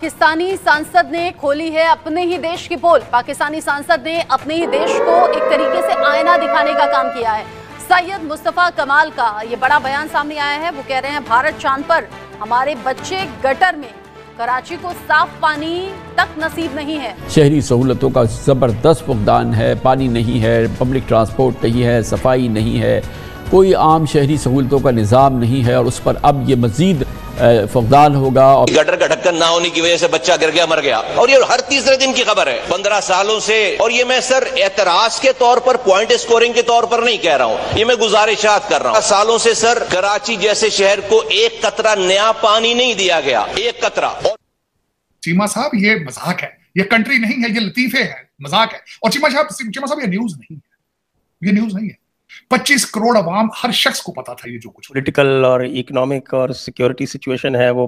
पाकिस्तानी सांसद ने खोली है अपने ही देश की पोल। पाकिस्तानी सांसद ने अपने ही देश को एक तरीके से आईना दिखाने का काम किया है। सैयद मुस्तफा कमाल का ये बड़ा बयान सामने आया है। वो कह रहे हैं भारत चांद पर, हमारे बच्चे गटर में, कराची को साफ पानी तक नसीब नहीं है। शहरी सहूलतों का जबरदस्त फुकदान है, पानी नहीं है, पब्लिक ट्रांसपोर्ट नहीं है, सफाई नहीं है, कोई आम शहरी सहूलतों का निज़ाम नहीं है और उस पर अब ये मजीद फुकदान होगा। और गटर का ढक्कन ना होने की वजह से बच्चा गिर गया, मर गया, और ये हर तीसरे दिन की खबर है 15 सालों से। और ये मैं सर एतराज के तौर पर, पॉइंट स्कोरिंग के तौर पर नहीं कह रहा हूं, ये मैं गुजारिशात कर रहा हूं। सालों से सर कराची जैसे शहर को एक कतरा नया पानी नहीं दिया गया, एक कतरा। चीमा साहब ये मजाक है, ये कंट्री नहीं है, ये लतीफे है, मजाक है। और चीमा साहब ये न्यूज नहीं है, ये न्यूज नहीं है। 25 करोड़ अवाम, हर शख्स को पता था ये जो कुछ पॉलिटिकल और इकोनॉमिक और सिक्योरिटी सिचुएशन है वो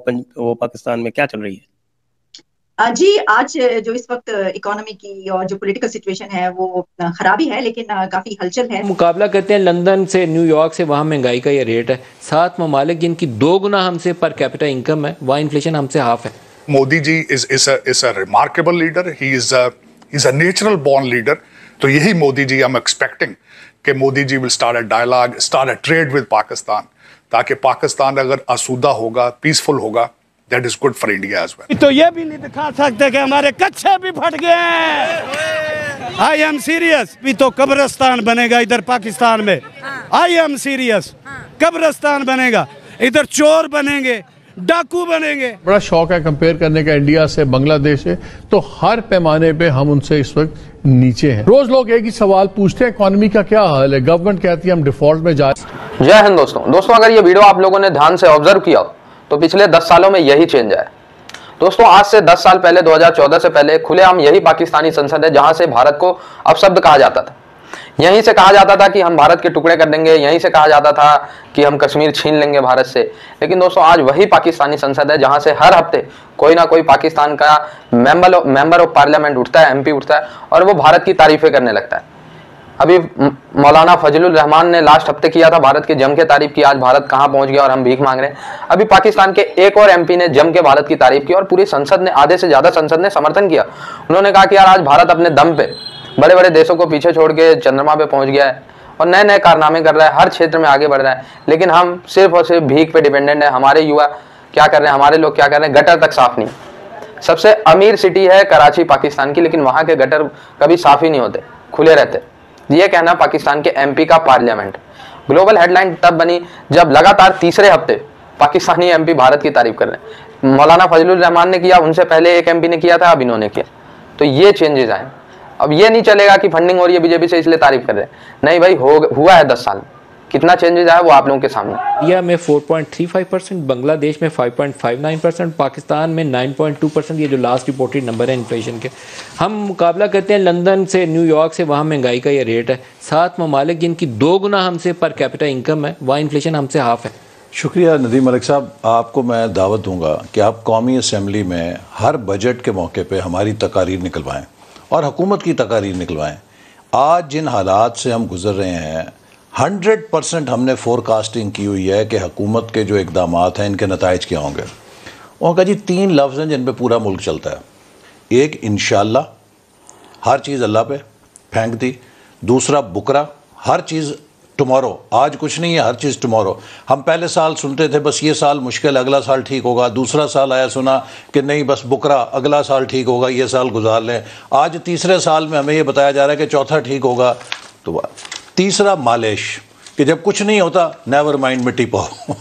पाकिस्तान में क्या चल रही है। जी, आज जो इस वक्त इकोनॉमी की और जो पॉलिटिकल सिचुएशन है वो खराबी है, लेकिन काफी हलचल है। मुकाबला करते हैं लंदन से, न्यूयॉर्क से, वहाँ महंगाई का ये रेट है। 7 ममालिक जिनकी 2 गुना हमसे पर कैपिटा इनकम है, वहाँ इन्फ्लेशन हमसे हाफ है। Modi ji is a remarkable leader. He is a natural born leader. तो यही मोदी जी I'm expecting कि Modi ji will start a dialogue, start a trade with Pakistan, ताकि पाकिस्तान अगर आसूदा होगा, पीसफुल होगा, that is good for India as well. तो ये भी नहीं दिखा सकते कि हमारे कच्चे भी फट गए हैं। I am serious। भी तो कब्रिस्तान बनेगा इधर पाकिस्तान में। I am serious। कब्रिस्तान बनेगा, इधर चोर बनेंगे, डाकू बनेंगे। बड़ा शौक है कंपेयर करने का इंडिया से, बांग्लादेश से, तो हर पैमाने पे हम उनसे इस वक्त नीचे हैं। रोज लोग एक ही सवाल पूछते हैं, इकोनॉमी का क्या हाल है, गवर्नमेंट कहती है हम डिफॉल्ट में जा। जय हिंद दोस्तों, अगर ये वीडियो आप लोगों ने ध्यान से ऑब्जर्व किया तो पिछले 10 सालों में यही चेंज है। दोस्तों, आज से 10 साल पहले, 2014 से पहले खुलेआम यही पाकिस्तानी संसद है जहां से भारत को अपशब्द कहा जाता था। यहीं से कहा जाता था कि हम भारत के टुकड़े कर देंगे, यहीं से कहा जाता था कि हम कश्मीर छीन लेंगे भारत से। लेकिन दोस्तों, आज वही पाकिस्तानी संसद है जहां से हर हफ्ते कोई ना कोई पाकिस्तान का मेंबर ऑफ पार्लियामेंट उठता है, एमपी उठता है और वो भारत की तारीफें करने लगता है। अभी मौलाना फजलुर रहमान ने लास्ट हफ्ते किया था, भारत की जम के तारीफ की, आज भारत कहां पहुंच गया और हम भीख मांग रहे हैं। अभी पाकिस्तान के एक और एमपी ने जम के भारत की तारीफ की और पूरी संसद ने, आधे से ज्यादा संसद ने समर्थन किया। उन्होंने कहा कि यार आज भारत अपने दम पे बड़े बड़े देशों को पीछे छोड़ के चंद्रमा पे पहुंच गया है और नए नए कारनामे कर रहा है, हर क्षेत्र में आगे बढ़ रहा है। लेकिन हम सिर्फ और सिर्फ भीख पे डिपेंडेंट है। हमारे युवा क्या कर रहे हैं, हमारे लोग क्या कर रहे हैं, गटर तक साफ नहीं। सबसे अमीर सिटी है कराची पाकिस्तान की, लेकिन वहां के गटर कभी साफ ही नहीं होते, खुले रहते। ये कहना पाकिस्तान के एमपी का पार्लियामेंट। ग्लोबल हेडलाइन तब बनी जब लगातार तीसरे हफ्ते पाकिस्तानी एमपी भारत की तारीफ कर रहे हैं। मौलाना फजलुर रहमान ने किया, उनसे पहले एक एमपी ने किया था, अब इन्होंने किया। तो ये चेंजेस आए। अब ये नहीं चलेगा कि फंडिंग हो रही है बीजेपी से इसलिए तारीफ कर रहे हैं, नहीं भाई, हुआ है 10 साल, कितना चेंजेस आया वो आप लोगों के सामने। इंडिया में 4.35%, बांग्लादेश में 5.59%, पाकिस्तान में 9.2%, ये जो लास्ट रिपोर्टेड नंबर है इन्फ्लेशन के। हम मुकाबला करते हैं लंदन से, न्यूयॉर्क से, वहाँ महंगाई का ये रेट है। 7 ममालिक जिनकी 2 गुना हमसे पर कैपिटा इनकम है, वहाँ इन्फ्लेशन हमसे हाफ है। शुक्रिया नदीम मलिक साहब, आपको मैं दावत दूंगा कि आप कौमी असम्बली में हर बजट के मौके पे हमारी तकारीर निकलवाएं और हुकूमत की तकारीर निकलवाएं। आज जिन हालात से हम गुजर रहे हैं, 100% हमने फोरकास्टिंग की हुई है कि हुकूमत के जो इकदामात हैं इनके नताइज क्या होंगे। उनका जी 3 लफ्ज़ हैं जिन पे पूरा मुल्क चलता है। एक इंशाअल्लाह, हर चीज़ अल्लाह पे फेंक दी। दूसरा बुकरा, हर चीज़ टुमारो, आज कुछ नहीं है, हर चीज़ टुमारो। हम पहले साल सुनते थे बस ये साल मुश्किल, अगला साल ठीक होगा। दूसरा साल आया सुना कि नहीं बस बुकरा, अगला साल ठीक होगा, ये साल गुजार लें। आज तीसरे साल में हमें ये बताया जा रहा है कि चौथा ठीक होगा। तो तीसरा मालिश, कि जब कुछ नहीं होता नेवर माइंड मिट्टी पाओ।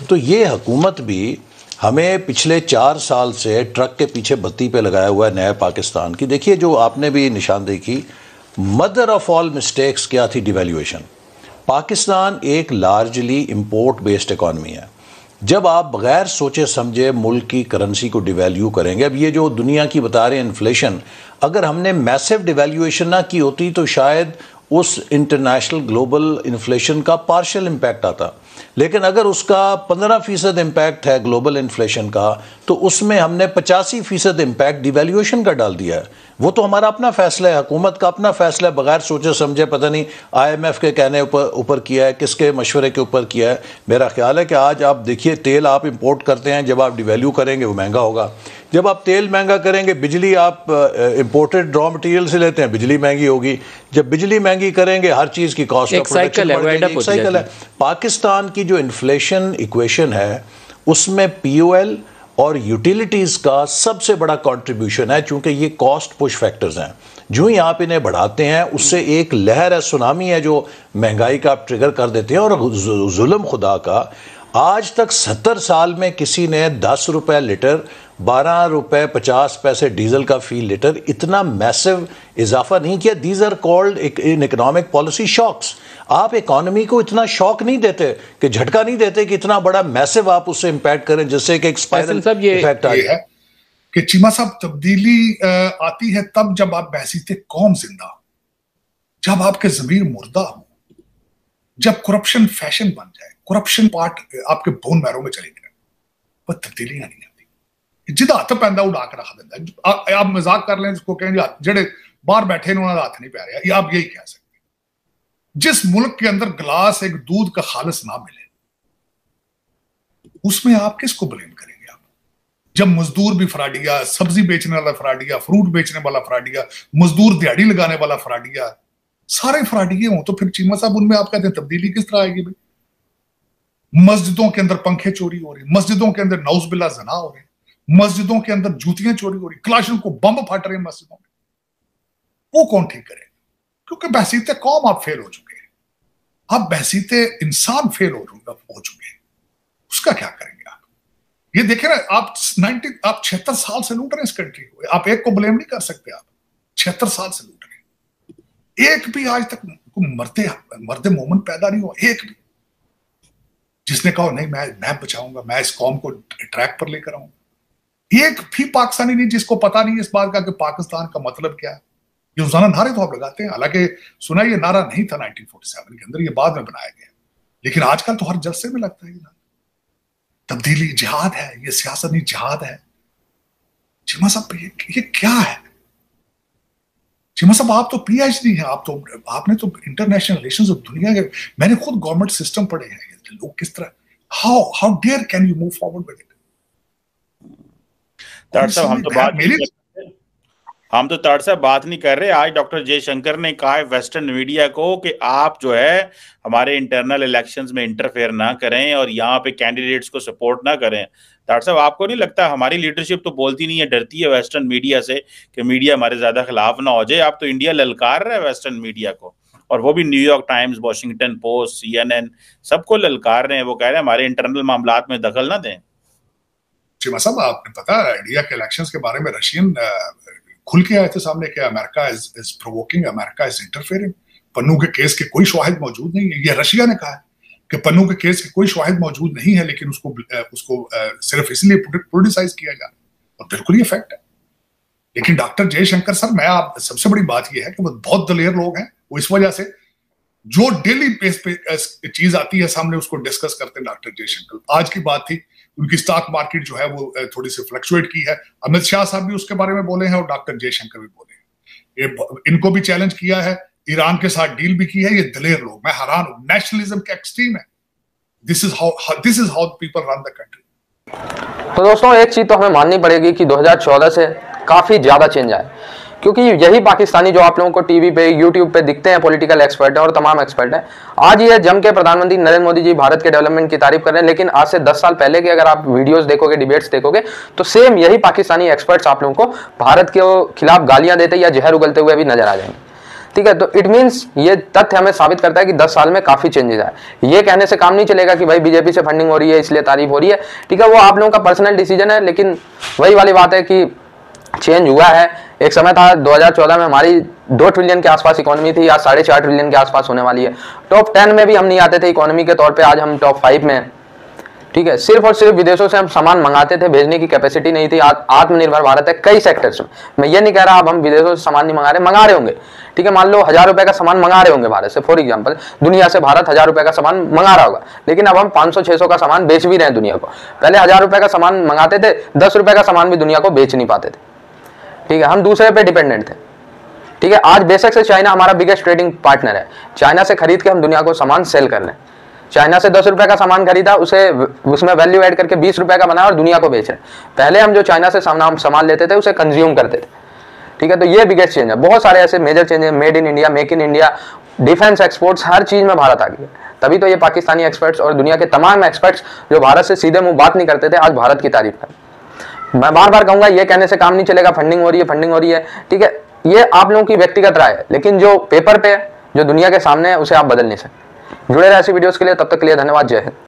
तो ये हुकूमत भी हमें पिछले 4 साल से ट्रक के पीछे बत्ती पे लगाया हुआ है नया पाकिस्तान की। देखिए, जो आपने भी निशानदेही की, मदर ऑफ ऑल मिस्टेक्स क्या थी? डिवैल्यूएशन। पाकिस्तान एक लार्जली इंपोर्ट बेस्ड इकॉनमी है। जब आप बगैर सोचे समझे मुल्क की करेंसी को डिवैल्यू करेंगे, अब ये जो दुनिया की बता रहे हैं इन्फ्लेशन, अगर हमने मैसिव डिवैल्यूएशन ना की होती तो शायद उस इंटरनेशनल ग्लोबल इन्फ्लेशन का पार्शियल इम्पैक्ट आता। लेकिन अगर उसका 15% इम्पैक्ट है ग्लोबल इन्फ्लेशन का, तो उसमें हमने 85% इम्पैक्ट डिवैल्यूएशन का डाल दिया है। वो तो हमारा अपना फैसला है, हुकूमत का अपना फैसला है, बगैर सोचे समझे, पता नहीं IMF के कहने ऊपर किया है, किसके मशवरे के ऊपर किया है। मेरा ख्याल है कि आज आप देखिए, तेल आप इंपोर्ट करते हैं, जब आप डिवैल्यू करेंगे वो महंगा होगा। जब आप तेल महंगा करेंगे, बिजली आप इंपोर्टेड रॉ मटेरियल से लेते हैं, बिजली महंगी होगी। जब बिजली महंगी करेंगे, हर चीज़ की कॉस्ट ऑफ प्रोडक्शन बढ़ जाएगी। एक साइकिल है। पाकिस्तान की जो इन्फ्लेशन इक्वेशन है उसमें POL और यूटिलिटीज़ का सबसे बड़ा कंट्रीब्यूशन है, चूंकि ये कॉस्ट पुश फैक्टर्स हैं। जो ही आप इन्हें बढ़ाते हैं उससे एक लहर है, सुनामी है जो महंगाई का आप ट्रिगर कर देते हैं। और जुल्म खुदा का, आज तक 70 साल में किसी ने 10 रुपए लीटर, 12 रुपए 50 पैसे डीजल का फी लीटर इतना मैसिव इजाफा नहीं किया। These are called in economic policy shocks. आप इकोनॉमी को इतना शॉक नहीं देते, कि झटका नहीं देते कि इतना बड़ा मैसिव आप उससे इंपैक्ट करें, जिससे कि एक स्पाइरल इफेक्ट आ जाए। कि चीमा साहब, तब्दीली आती है तब जब आप बहसीते कौम जिंदा हो, जब आपके ज़मीर मुर्दा हो, जब करप्शन फैशन बन जाए, करप्शन पार्ट आपके बोन मैरो में चली जाए, वह तब्दीलियां नहीं आती। जिदा हथ पैंदा उड़ा के रख देता है। आप मजाक कर लें, जिसको कहेंगे जेडे बाहर बैठे उन्होंने हाथ नहीं पै रहा, या आप यही कह सकते। जिस मुल्क के अंदर गिलास एक दूध का खालिस ना मिले, उसमें आप किसको ब्लेम करेंगे? आप जब मजदूर भी फ्राडिया, सब्जी बेचने वाला फ्राडिया, फ्रूट बेचने वाला फ्राडिया, मजदूर दिहाड़ी लगाने वाला फ्राडिया, सारे फ्राडिये हों, तो फिर चीमा साहब उनमें आप कहते हैं तब्दीली किस तरह आएगी भाई? मस्जिदों के अंदर पंखे चोरी हो रही, मस्जिदों के अंदर नौज़बिल्ला ज़ना हो रहे, मस्जिदों के अंदर जूतियां चोरी हो रही, क्लाशन को बम फट रहे हैं मस्जिदों में, वो कौन ठीक करे? क्योंकि बहसीते कौम आप फेल हो चुके हैं, आप बहसीते इंसान फेल हो चुके हैं। उसका क्या करेंगे आप? ये देखें ना, आप 76 साल से लूट रहे हैं इस कंट्री को। आप एक को ब्लेम नहीं कर सकते। आप 76 साल से लूट रहे हैं। एक भी आज तक मर्दे मोमन पैदा नहीं हुआ, एक भी जिसने कहा नहीं मैं बचाऊंगा, मैं इस कौम को ट्रैक पर लेकर आऊंगा। एक भी पाकिस्तानी नहीं जिसको पता नहीं इस बात का कि पाकिस्तान का मतलब क्या है। ये रोजाना नारे तो आप लगाते हैं, हालांकि सुना ये नारा नहीं था 1947 के अंदर, ये बाद में बनाया गया, लेकिन आजकल तो हर जलसे में लगता है ये नारा। तब्दीली जिहाद है, ये सियासत नहीं जिहाद है। चीमा साहब ये क्या है? चीमा साहब आप तो PhD हैं, आपने तो इंटरनेशनल रिलेशंस और दुनिया के, मैंने खुद गवर्नमेंट सिस्टम पढ़े हैं, लोग किस तरह, how dare can you move forward with it? हम तो ताड़ साहब बात नहीं कर रहे। आज डॉक्टर जयशंकर ने कहा है वेस्टर्न मीडिया को कि आप जो है हमारे इंटरनल इलेक्शंस में इंटरफेयर ना करें और यहाँ पे कैंडिडेट्स को सपोर्ट ना करें। ताड़ साहब आपको नहीं लगता हमारी लीडरशिप तो बोलती नहीं है, डरती है वेस्टर्न मीडिया से कि मीडिया हमारे ज्यादा खिलाफ ना हो जाए? आप तो इंडिया ललकार रहे हैं वेस्टर्न मीडिया को, और वो भी New York times, Washington post, CNN सबको ललकार रहे हैं। वो कह रहे हैं हमारे इंटरनल मामलात में दखल ना दें। चीमा साहब आपने पता है इंडिया के इलेक्शंस के बारे में रशियन खुल के आए थे सामने कि America is provoking, America is interfering. Pannu के केस के कोई शवाहिद मौजूद नहीं है। ये रशिया ने कहा है कि पन्नू के केस के कोई शवाहिद मौजूद नहीं है, लेकिन उसको सिर्फ इसलिए पोलिटिसाइज किया जा रहा है, और बिल्कुल ये फैक्ट है। लेकिन डॉक्टर जयशंकर सर, मैं आप सबसे बड़ी बात यह है कि वो बहुत दलेर लोग हैं। वो इस वजह से जो डेली बेस पे चीज आती है सामने उसको डिस्कस करते हैं डॉक्टर जयशंकर। आज की बात थी, उनकी स्टॉक मार्केट जो है वो थोड़ी सी फ्लक्चुएट की है। अमित शाह साहब भी उसके बारे में बोले हैं और डॉक्टर जयशंकर भी बोले हैं। इनको भी चैलेंज किया है, ईरान के साथ डील भी की है। ये दलेर लोग, मैं हैरान हूं, नेशनलिज्म के एक्सट्रीम है। This is how people run the country. तो दोस्तों एक चीज तो हमें माननी पड़ेगी कि 2014 से काफी ज्यादा चेंज आया, क्योंकि यही पाकिस्तानी जो आप लोगों को टीवी पे, यूट्यूब पे दिखते हैं, पॉलिटिकल एक्सपर्ट है और तमाम एक्सपर्ट है, आज ये जम के प्रधानमंत्री नरेंद्र मोदी जी भारत के डेवलपमेंट की तारीफ कर रहे हैं। लेकिन आज से 10 साल पहले के अगर आप वीडियोस देखोगे, डिबेट्स देखोगे, तो सेम यही पाकिस्तानी एक्सपर्ट्स आप लोगों को भारत के खिलाफ गालियां देते या जहर उगलते हुए भी नजर आ जाएंगे। ठीक है, तो इट मीन्स ये तथ्य हमें साबित करता है कि 10 साल में काफी चेंजेस आए। ये कहने से काम नहीं चलेगा कि भाई बीजेपी से फंडिंग हो रही है इसलिए तारीफ हो रही है। ठीक है, वो आप लोगों का पर्सनल डिसीजन है, लेकिन वही वाली बात है कि चेंज हुआ है। एक समय था 2014 में हमारी 2 ट्रिलियन के आसपास इकोनॉमी थी, आज 4.5 ट्रिलियन के आसपास होने वाली है। टॉप 10 में भी हम नहीं आते थे इकोनॉमी के तौर पे, आज हम टॉप 5 में हैं। ठीक है, सिर्फ और सिर्फ विदेशों से हम सामान मंगाते थे, भेजने की कैपेसिटी नहीं थी। आज आत्मनिर्भर भारत है कई सेक्टर्स में। मैं ये नहीं कह रहा अब हम विदेशों से सामान नहीं मंगा रहे होंगे। ठीक है, मान लो 1000 रुपए का सामान मंगा रहे होंगे भारत से, फॉर एग्जांपल दुनिया से भारत 1000 रुपए का सामान मंगा रहा होगा, लेकिन अब हम 500-600 का सामान बेच भी रहे हैं दुनिया को। पहले 1000 रुपए का सामान मंगाते थे, 10 रुपए का सामान भी दुनिया को बेच नहीं पाते थे। ठीक है, हम दूसरे पे डिपेंडेंट थे। ठीक है, आज बेशक से चाइना हमारा बिगेस्ट ट्रेडिंग पार्टनर है, चाइना से खरीद के हम दुनिया को सामान सेल कर लें। चाइना से 10 रुपए का सामान खरीदा, उसे उसमें वैल्यू ऐड करके 20 रुपए का बनाया और दुनिया को बेच रहे। पहले हम जो चाइना से सामान लेते थे उसे कंज्यूम करते थे। ठीक है, तो ये बिगेस्ट चेंज है। बहुत सारे ऐसे मेजर चेंज है, made in India, make in India, defence exports, हर चीज में भारत आ गया। तभी तो ये पाकिस्तानी एक्सपर्ट्स और दुनिया के तमाम एक्सपर्ट्स जो भारत से सीधे मुंह बात नहीं करते थे, आज भारत की तारीफ कर। मैं बार बार कहूंगा, ये कहने से काम नहीं चलेगा, फंडिंग हो रही है, फंडिंग हो रही है। ठीक है, ये आप लोगों की व्यक्तिगत राय है, लेकिन जो पेपर पे जो दुनिया के सामने है उसे आप बदल नहीं सकते। जुड़े रहे ऐसी वीडियोस के लिए, तब तक के लिए धन्यवाद, जय हिंद।